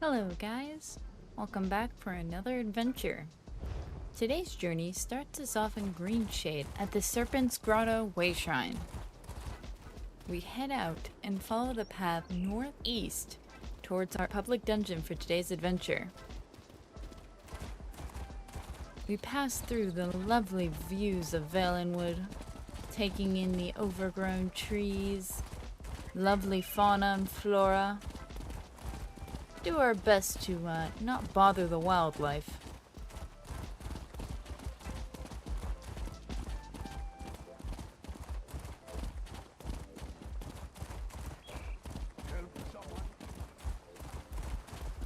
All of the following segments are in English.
Hello guys, welcome back for another adventure. Today's journey starts us off in Greenshade at the Serpent's Grotto Way Shrine. We head out and follow the path northeast towards our public dungeon for today's adventure. We pass through the lovely views of Valenwood, taking in the overgrown trees, lovely fauna and flora. Do our best to not bother the wildlife.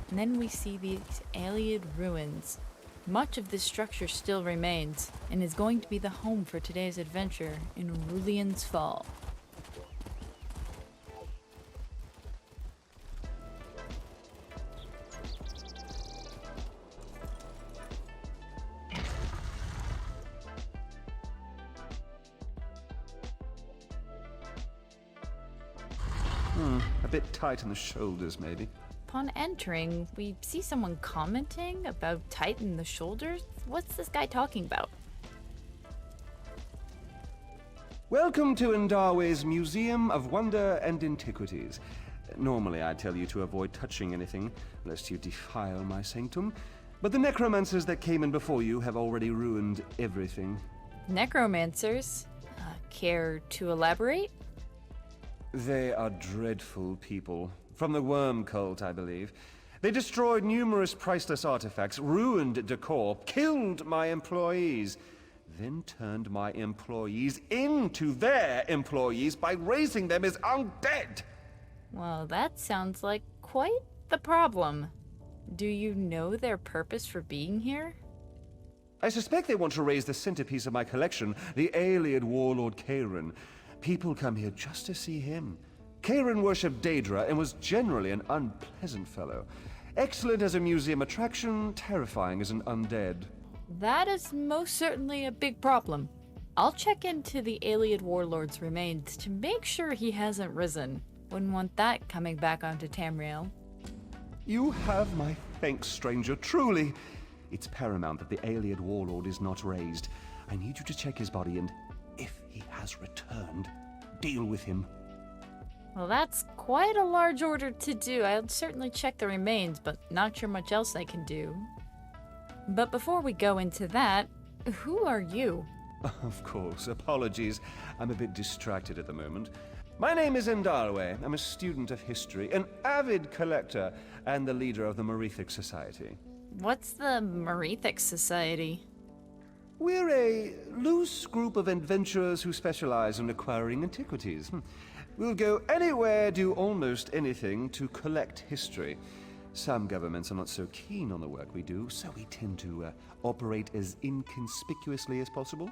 And then we see these Ayleid ruins. Much of this structure still remains and is going to be the home for today's adventure in Rulyin's Fall. A bit tight in the shoulders, maybe. Upon entering, we see someone commenting about tight in the shoulders. What's this guy talking about? Welcome to Ndarwe's Museum of Wonder and Antiquities. Normally I'd tell you to avoid touching anything, lest you defile my sanctum. But the necromancers that came in before you have already ruined everything. Necromancers? Care to elaborate? They are dreadful people. From the worm cult, I believe. They destroyed numerous priceless artifacts, ruined decor, killed my employees, then turned my employees into their employees by raising them as undead! Well, that sounds like quite the problem. Do you know their purpose for being here? I suspect they want to raise the centerpiece of my collection, the Ayleid warlord Karen. People come here just to see him. Karen worshipped Daedra and was generally an unpleasant fellow. Excellent as a museum attraction, terrifying as an undead. That is most certainly a big problem. I'll check into the Ayleid warlord's remains to make sure he hasn't risen. Wouldn't want that coming back onto Tamriel. You have my thanks, stranger, truly. It's paramount that the Ayleid warlord is not raised. I need you to check his body and, if he has returned, deal with him. Well, that's quite a large order to do. I'll certainly check the remains, but not sure much else I can do. But before we go into that, who are you? Of course, apologies. I'm a bit distracted at the moment. My name is Ndarwe. I'm a student of history, an avid collector, and the leader of the Merethic Society. What's the Merethic Society? We're a loose group of adventurers who specialize in acquiring antiquities. We'll go anywhere, do almost anything to collect history. Some governments are not so keen on the work we do, so we tend to operate as inconspicuously as possible.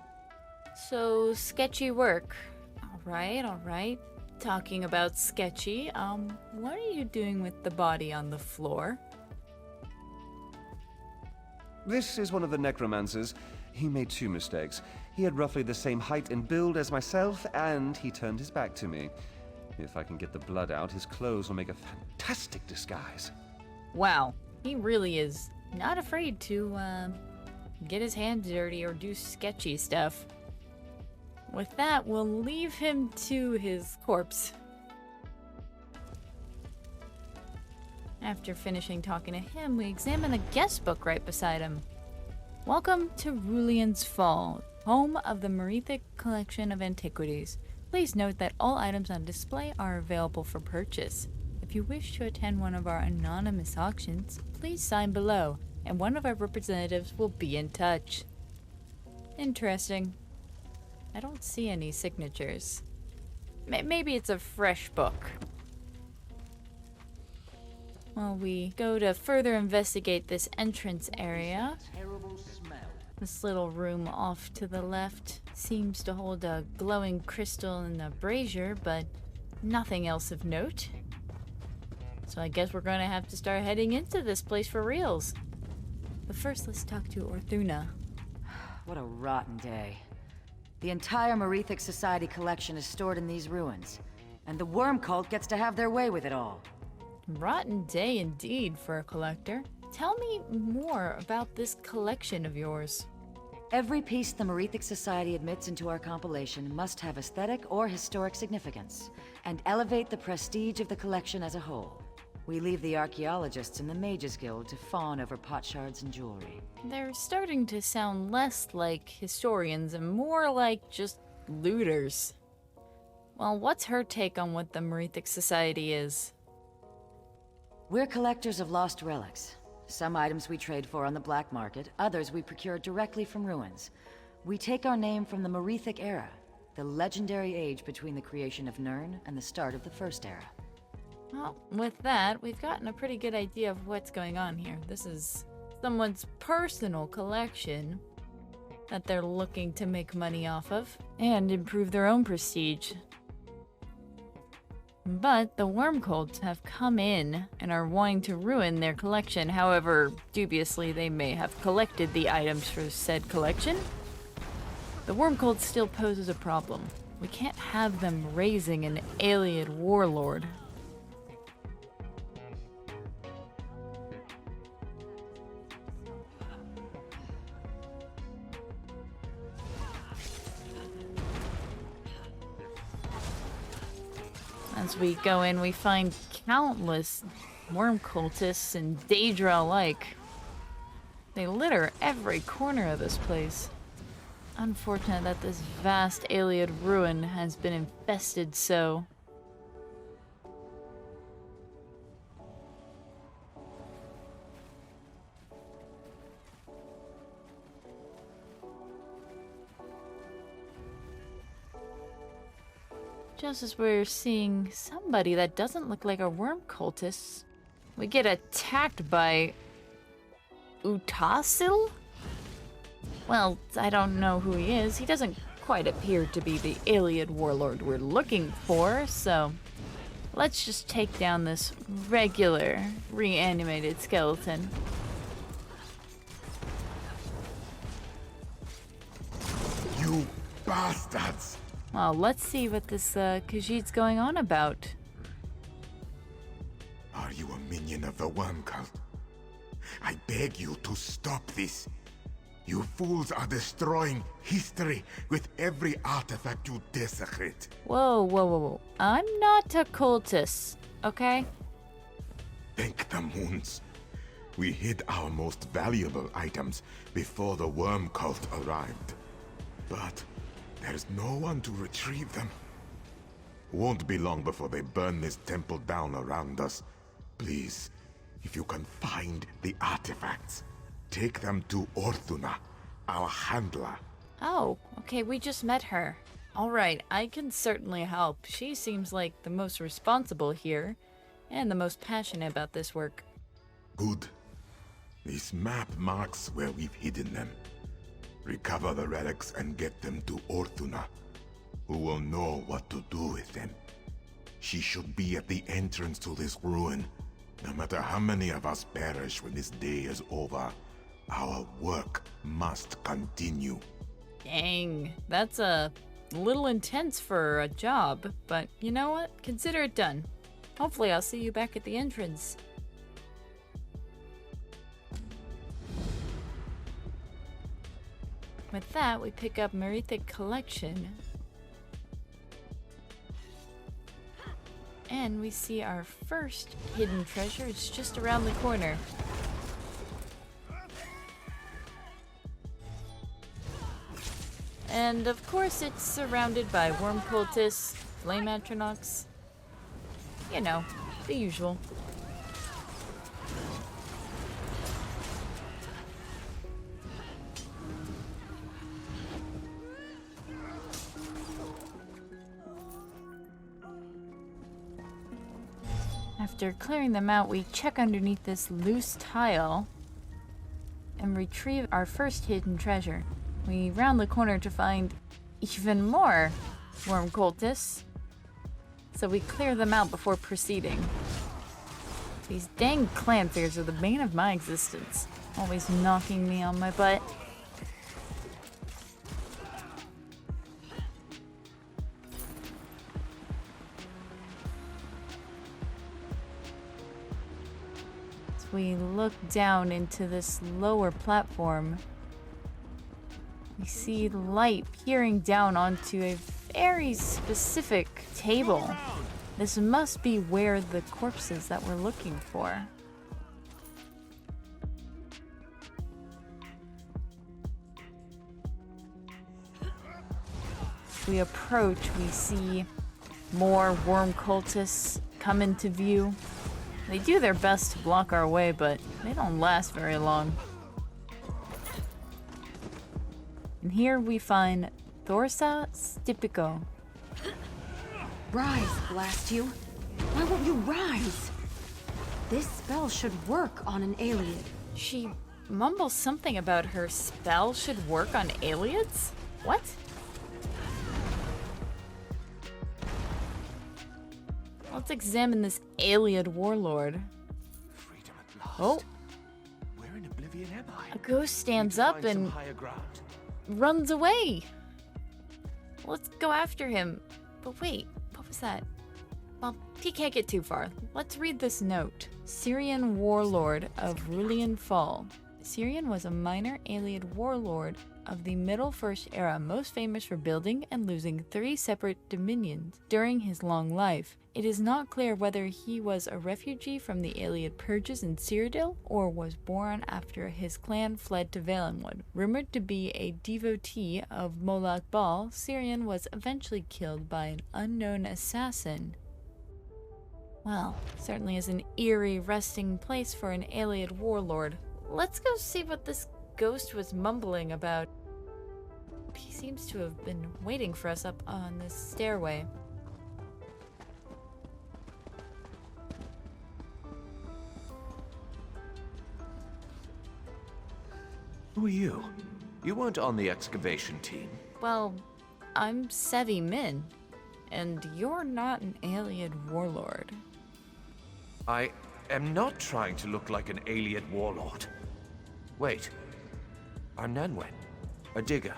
So, sketchy work. All right. Talking about sketchy, what are you doing with the body on the floor? This is one of the necromancers. He made two mistakes. He had roughly the same height and build as myself, and he turned his back to me. If I can get the blood out, his clothes will make a fantastic disguise. Wow, he really is not afraid to, get his hands dirty or do sketchy stuff. With that, we'll leave him to his corpse. After finishing talking to him, we examine the guest book right beside him. Welcome to Rulyin's Fall, home of the Merethic Collection of Antiquities. Please note that all items on display are available for purchase. If you wish to attend one of our anonymous auctions, please sign below, and one of our representatives will be in touch. Interesting. I don't see any signatures. Maybe it's a fresh book. Well, we go to further investigate this entrance area. This little room off to the left seems to hold a glowing crystal and a brazier, but nothing else of note. So I guess we're going to have to start heading into this place for reals. But first, let's talk to Orthuna. What a rotten day. The entire Merethic Society collection is stored in these ruins, and the worm cult gets to have their way with it all. Rotten day indeed for a collector. Tell me more about this collection of yours. Every piece the Merethic Society admits into our compilation must have aesthetic or historic significance, and elevate the prestige of the collection as a whole. We leave the archaeologists and the Mages Guild to fawn over potsherds and jewelry. They're starting to sound less like historians and more like just looters. Well, what's her take on what the Merethic Society is? We're collectors of lost relics. Some items we trade for on the black market, others we procure directly from ruins. We take our name from the Merethic era, the legendary age between the creation of Nirn and the start of the First Era. Well, with that, we've gotten a pretty good idea of what's going on here. This is someone's personal collection that they're looking to make money off of and improve their own prestige. But the worm cults have come in and are wanting to ruin their collection, however dubiously they may have collected the items for said collection. The worm cult still poses a problem. We can't have them raising an Ayleid warlord. As we go in, we find countless worm cultists and Daedra alike. They litter every corner of this place. Unfortunate that this vast Ayleid ruin has been infested so. Just as we're seeing somebody that doesn't look like a worm cultist, we get attacked by Utasil? Well, I don't know who he is. He doesn't quite appear to be the Ayleid warlord we're looking for, so let's just take down this regular reanimated skeleton. You bastards! Well, let's see what this Khajiit's going on about. Are you a minion of the worm cult? I beg you to stop this. You fools are destroying history with every artifact you desecrate. Whoa, whoa, whoa, whoa. I'm not a cultist, okay? Thank the moons. We hid our most valuable items before the worm cult arrived. But there's no one to retrieve them. Won't be long before they burn this temple down around us. Please, if you can find the artifacts, take them to Orthuna, our handler. Oh, okay, we just met her. Alright, I can certainly help. She seems like the most responsible here, and the most passionate about this work. Good. This map marks where we've hidden them. Recover the relics and get them to Orthuna, who will know what to do with them. She should be at the entrance to this ruin. No matter how many of us perish when this day is over, our work must continue. Dang, that's a little intense for a job, but you know what? Consider it done. Hopefully I'll see you back at the entrance. With that, we pick up Merethic Collection. And we see our first hidden treasure. It's just around the corner. And of course it's surrounded by worm cultists, flame atronachs. You know, the usual. After clearing them out, we check underneath this loose tile and retrieve our first hidden treasure. We round the corner to find even more worm cultists, so we clear them out before proceeding. These dang clanfears are the bane of my existence, always knocking me on my butt. As we look down into this lower platform, we see light peering down onto a very specific table. This must be where the corpses that we're looking for. As we approach, we see more worm cultists come into view. They do their best to block our way, but they don't last very long. And here we find Thorsa Stipico. Rise, blast you. Why won't you rise? This spell should work on an Ayleid. She mumbles something about her spell should work on Ayleids? What? Let's examine this Ayleid warlord. Freedom at last. Oh, Where in oblivion am I? a ghost stands Need to up find some and higher ground. runs away. Let's go after him. But wait, what was that? Well, he can't get too far. Let's read this note. Syrian warlord of Rulanyil Fall. Syrian was a minor Ayleid warlord of the Middle First Era, most famous for building and losing 3 separate dominions during his long life. It is not clear whether he was a refugee from the Ayleid purges in Cyrodiil or was born after his clan fled to Valenwood. Rumored to be a devotee of Moloch Baal, Syrian was eventually killed by an unknown assassin. Well, certainly is an eerie resting place for an Ayleid warlord. Let's go see what this ghost was mumbling about. He seems to have been waiting for us up on this stairway. Who are you? You weren't on the excavation team. Well, I'm Sevi Min, and you're not an Ayleid warlord. I am not trying to look like an Ayleid warlord. Wait. Arnanwen, a digger.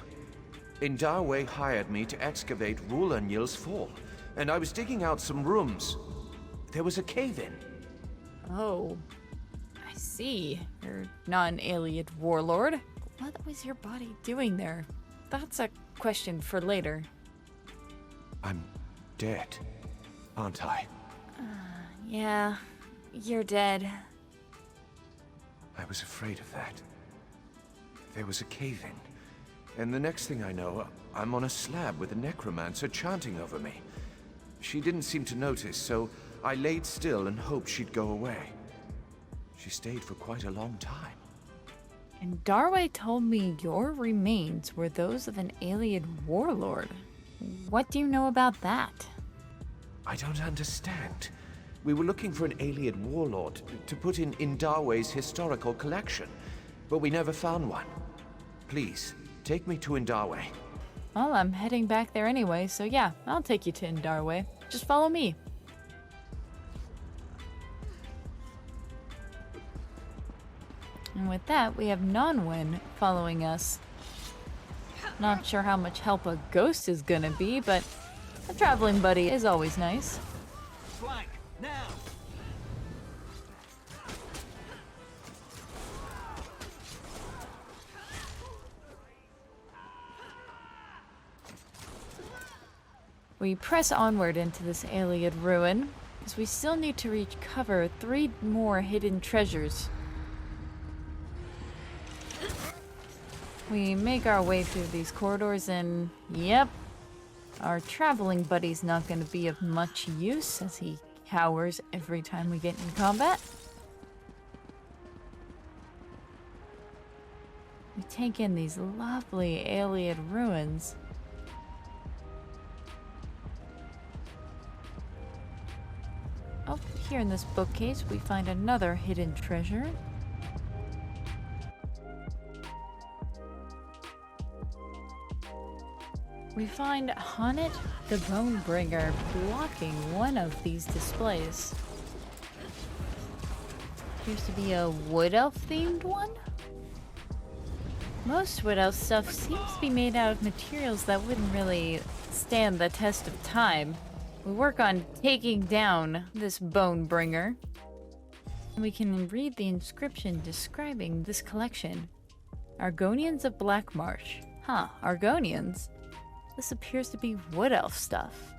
Indarwe hired me to excavate Rulanyil's fall, and I was digging out some rooms. There was a cave-in. Oh, I see. You're not an Ayleid warlord. What was your body doing there? That's a question for later. I'm dead, aren't I? Yeah, you're dead. I was afraid of that. There was a cave-in, and the next thing I know, I'm on a slab with a necromancer chanting over me. She didn't seem to notice, so I laid still and hoped she'd go away. She stayed for quite a long time. And Darway told me your remains were those of an Ayleid warlord. What do you know about that? I don't understand. We were looking for an Ayleid warlord to put in Indarwe's historical collection, but we never found one. Please, take me to Indarwe. Well, I'm heading back there anyway, so yeah, I'll take you to Indarwe. Just follow me. And with that, we have Nonwen following us. Not sure how much help a ghost is gonna be, but a traveling buddy is always nice. Flank, now! We press onward into this Ayleid ruin, as we still need to recover 3 more hidden treasures. We make our way through these corridors and, yep, our traveling buddy's not going to be of much use as he cowers every time we get in combat. We take in these lovely Ayleid ruins. Oh, here in this bookcase we find another hidden treasure. We find Honnet the Bonebringer blocking one of these displays. Appears to be a wood elf themed one. Most wood elf stuff seems to be made out of materials that wouldn't really stand the test of time. We work on taking down this Bonebringer. We can read the inscription describing this collection. Argonians of Black Marsh. Huh, Argonians? This appears to be wood elf stuff.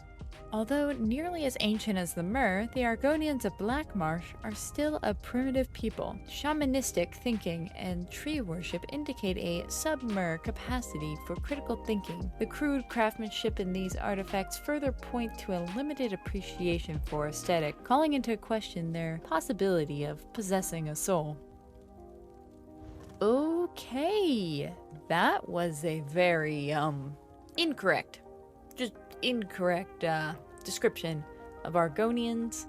Although nearly as ancient as the Mer, the Argonians of Black Marsh are still a primitive people. Shamanistic thinking and tree worship indicate a sub-Mer capacity for critical thinking. The crude craftsmanship in these artifacts further point to a limited appreciation for aesthetic, calling into question their possibility of possessing a soul. Okay, that was a very, incorrect description of Argonians.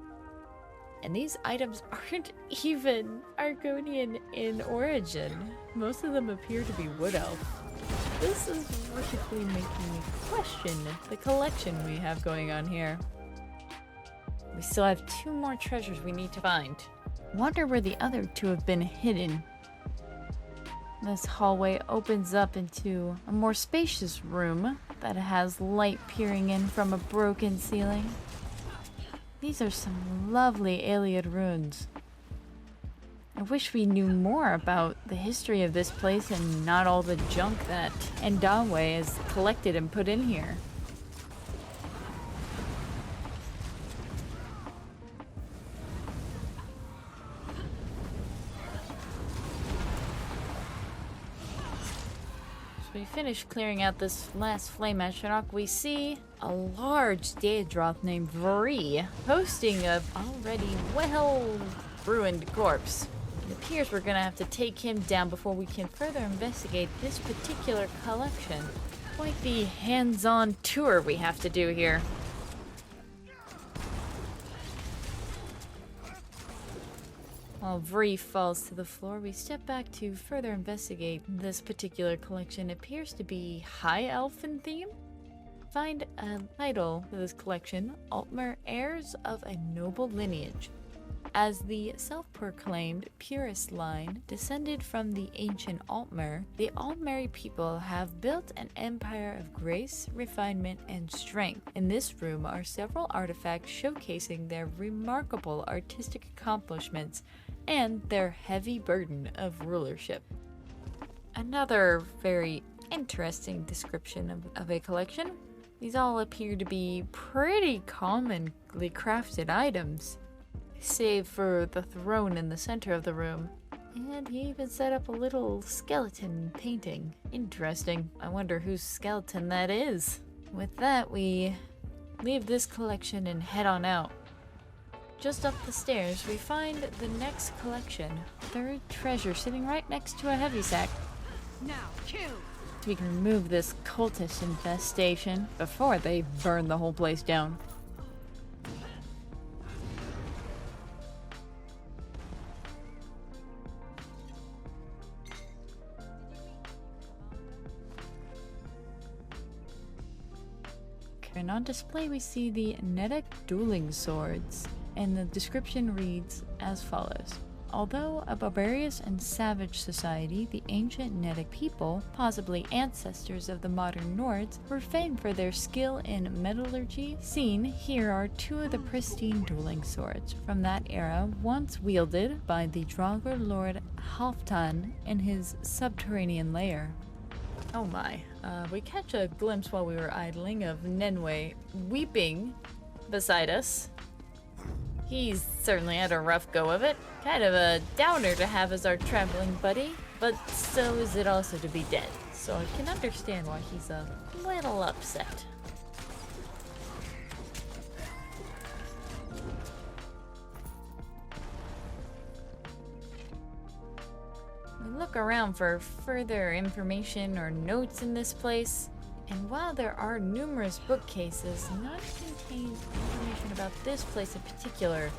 And these items aren't even Argonian in origin. Most of them appear to be wood elf. This is logically making me question the collection we have going on here. We still have 2 more treasures we need to find. Wonder where the other 2 have been hidden. This hallway opens up into a more spacious room that has light peering in from a broken ceiling. These are some lovely Ayleid runes. I wish we knew more about the history of this place and not all the junk that Endawe has collected and put in here. We finish clearing out this last flame astronaut, we see a large Daedroth named Vree hosting a already well-ruined corpse. It appears we're gonna have to take him down before we can further investigate this particular collection. Quite the hands-on tour we have to do here. While Vree falls to the floor, we step back to further investigate this particular collection. It appears to be high elfin theme. Find a title for this collection, Altmer, Heirs of a Noble Lineage. As the self-proclaimed purist line descended from the ancient Altmer, the Altmeri people have built an empire of grace, refinement, and strength. In this room are several artifacts showcasing their remarkable artistic accomplishments and their heavy burden of rulership. Another very interesting description of a collection. These all appear to be pretty commonly crafted items, save for the throne in the center of the room. And he even set up a little skeleton painting. Interesting. I wonder whose skeleton that is. With that, we leave this collection and head on out. Just up the stairs, we find the next collection. 3rd treasure sitting right next to a heavy sack. Now, kill! We can remove this cultist infestation before they burn the whole place down. And on display we see the Nedek dueling swords, and the description reads as follows. Although a barbarous and savage society, the ancient Nedek people, possibly ancestors of the modern Nords, were famed for their skill in metallurgy. Seen here are 2 of the pristine dueling swords from that era, once wielded by the Draugr Lord Halfdan in his subterranean lair. Oh my. We catch a glimpse while we were idling of Nenwë weeping beside us. He's certainly had a rough go of it. Kind of a downer to have as our traveling buddy, but so is it also to be dead. So I can understand why he's a little upset. We look around for further information or notes in this place, and while there are numerous bookcases, none contain information about this place in particular.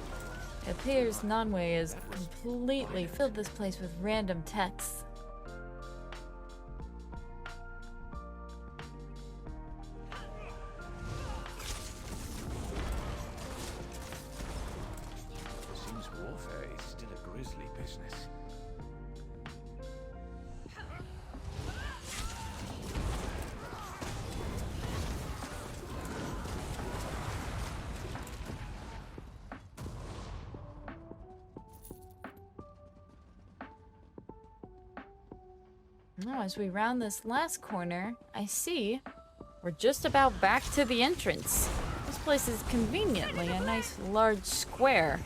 It appears Nenwë has completely filled this place with random texts. Seems warfare is still a grisly business. Now, as we round this last corner, I see we're just about back to the entrance. This place is conveniently a nice large square.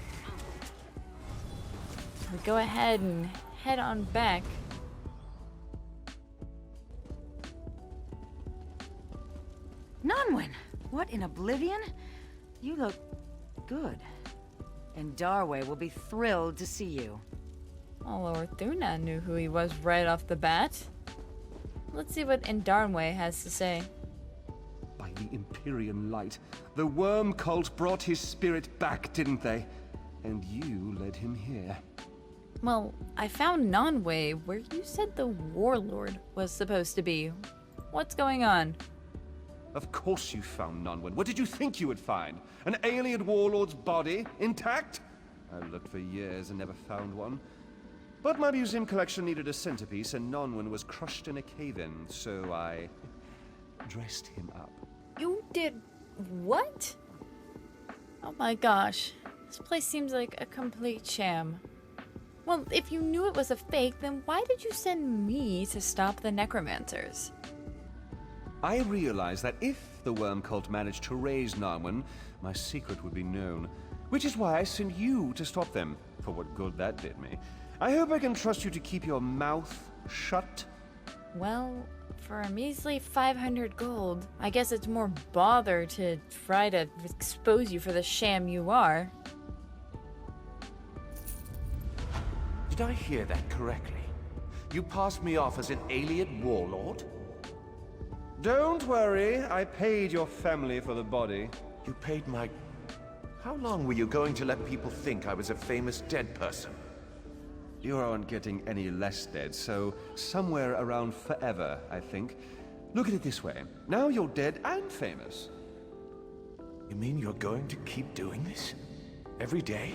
We go ahead and head on back. Nonwyn, what in oblivion? You look good. And Darway will be thrilled to see you. Well, Orthuna knew who he was right off the bat. Let's see what Indarnway has to say. By the Empyrean light, the worm cult brought his spirit back, didn't they? And you led him here. Well, I found Nonway where you said the warlord was supposed to be. What's going on? Of course you found Nonwyn. What did you think you would find? An Ayleid warlord's body, intact? I looked for years and never found one. But my museum collection needed a centerpiece, and Nonwyn was crushed in a cave-in, so I dressed him up. You did what? Oh my gosh. This place seems like a complete sham. Well, if you knew it was a fake, then why did you send me to stop the necromancers? I realized that if the worm cult managed to raise Nonwyn, my secret would be known. Which is why I sent you to stop them, for what good that did me. I hope I can trust you to keep your mouth shut. Well, for a measly 500 gold, I guess it's more bother to try to expose you for the sham you are. Did I hear that correctly? You passed me off as an Ayleid warlord? Don't worry, I paid your family for the body. You paid my... How long were you going to let people think I was a famous dead person? You aren't getting any less dead, so somewhere around forever, I think. Look at it this way. Now you're dead and famous. You mean you're going to keep doing this? Every day?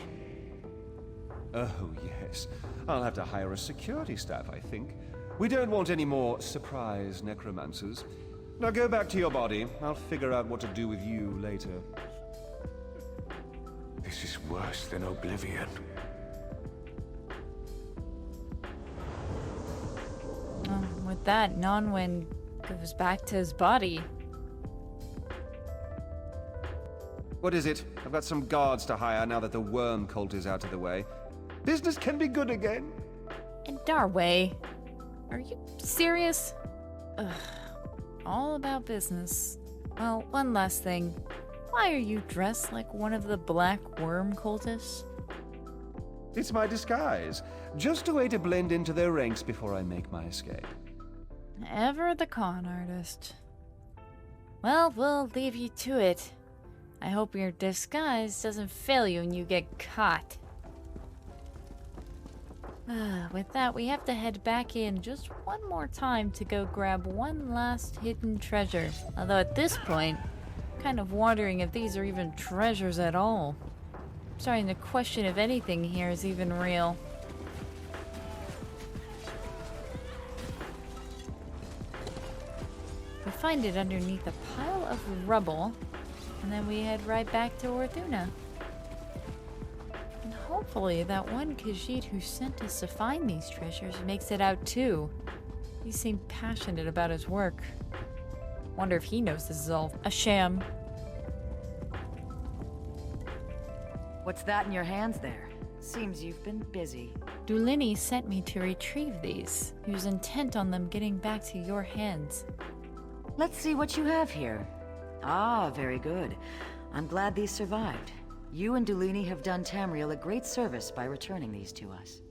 Oh, yes. I'll have to hire a security staff, I think. We don't want any more surprise necromancers. Now go back to your body. I'll figure out what to do with you later. This is worse than oblivion. With that, Nonwyn goes back to his body. What is it? I've got some guards to hire now that the worm cult is out of the way. Business can be good again. And Darway, are you serious? Ugh, all about business. Well, one last thing. Why are you dressed like one of the black worm cultists? It's my disguise. Just a way to blend into their ranks before I make my escape. Ever the con artist. Well, we'll leave you to it. I hope your disguise doesn't fail you and you get caught. With that, we have to head back in just one more time to go grab one last hidden treasure. Although at this point, I'm kind of wondering if these are even treasures at all. I'm starting to question if anything here is even real. We find it underneath a pile of rubble, and then we head right back to Orthuna. And hopefully that one Khajiit who sent us to find these treasures makes it out too. He seemed passionate about his work. Wonder if he knows this is all a sham. What's that in your hands there? Seems you've been busy. Dulini sent me to retrieve these. He was intent on them getting back to your hands. Let's see what you have here. Ah, very good. I'm glad these survived. You and Dulini have done Tamriel a great service by returning these to us.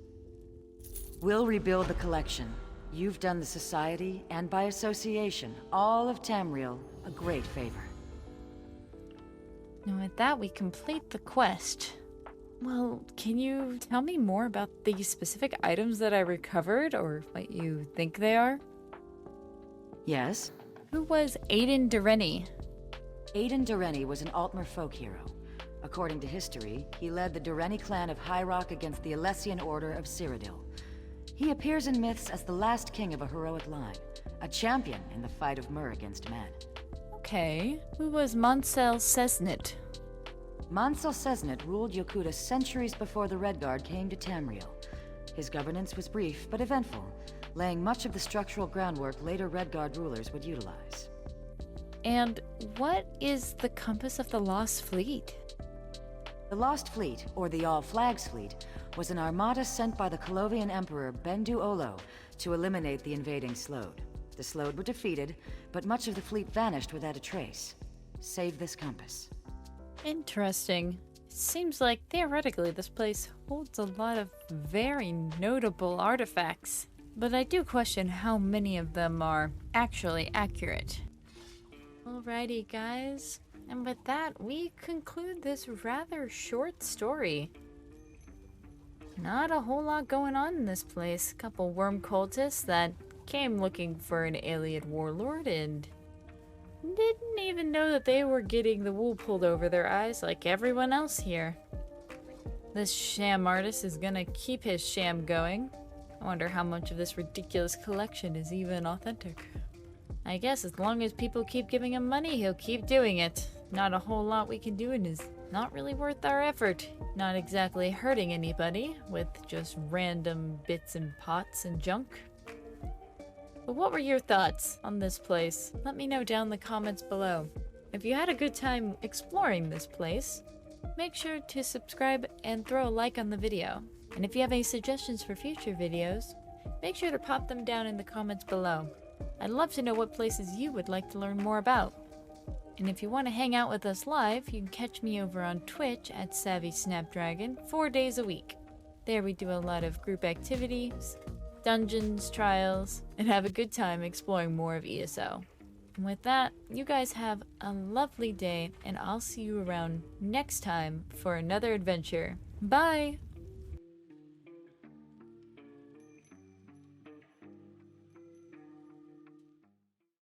We'll rebuild the collection. You've done the Society, and by association, all of Tamriel, a great favor. And with that, we complete the quest. Well, can you tell me more about the specific items that I recovered, or what you think they are? Yes? Who was Aiden Dureni? Aiden Dureni was an Altmer folk hero. According to history, he led the Dureni clan of High Rock against the Alessian Order of Cyrodiil. He appears in myths as the last king of a heroic line, a champion in the fight of Mur against men. Okay. Who was Monsel Sesnit? Mansel Sesnit ruled Yokuda centuries before the Redguard came to Tamriel. His governance was brief but eventful, laying much of the structural groundwork later Redguard rulers would utilize. And what is the compass of the Lost Fleet? The Lost Fleet, or the All Flags Fleet, was an armada sent by the Colovian Emperor Bendu Olo to eliminate the invading Slode. The Slode were defeated, but much of the fleet vanished without a trace. Save this compass. Interesting. Seems like theoretically this place holds a lot of very notable artifacts, but I do question how many of them are actually accurate. Alrighty guys, and with that we conclude this rather short story. Not a whole lot going on in this place. Couple worm cultists that came looking for an Ayleid warlord and didn't even know that they were getting the wool pulled over their eyes like everyone else here. This sham artist is gonna keep his sham going. I wonder how much of this ridiculous collection is even authentic. I guess as long as people keep giving him money, he'll keep doing it. Not a whole lot we can do and is not really worth our effort. Not exactly hurting anybody with just random bits and pots and junk. But what were your thoughts on this place? Let me know down in the comments below. If you had a good time exploring this place, make sure to subscribe and throw a like on the video. And if you have any suggestions for future videos, make sure to pop them down in the comments below. I'd love to know what places you would like to learn more about. And if you want to hang out with us live, you can catch me over on Twitch at Savvy Snapdragon 4 days a week. There we do a lot of group activities, dungeons, trials, and have a good time exploring more of ESO. And with that, you guys have a lovely day, and I'll see you around next time for another adventure. Bye!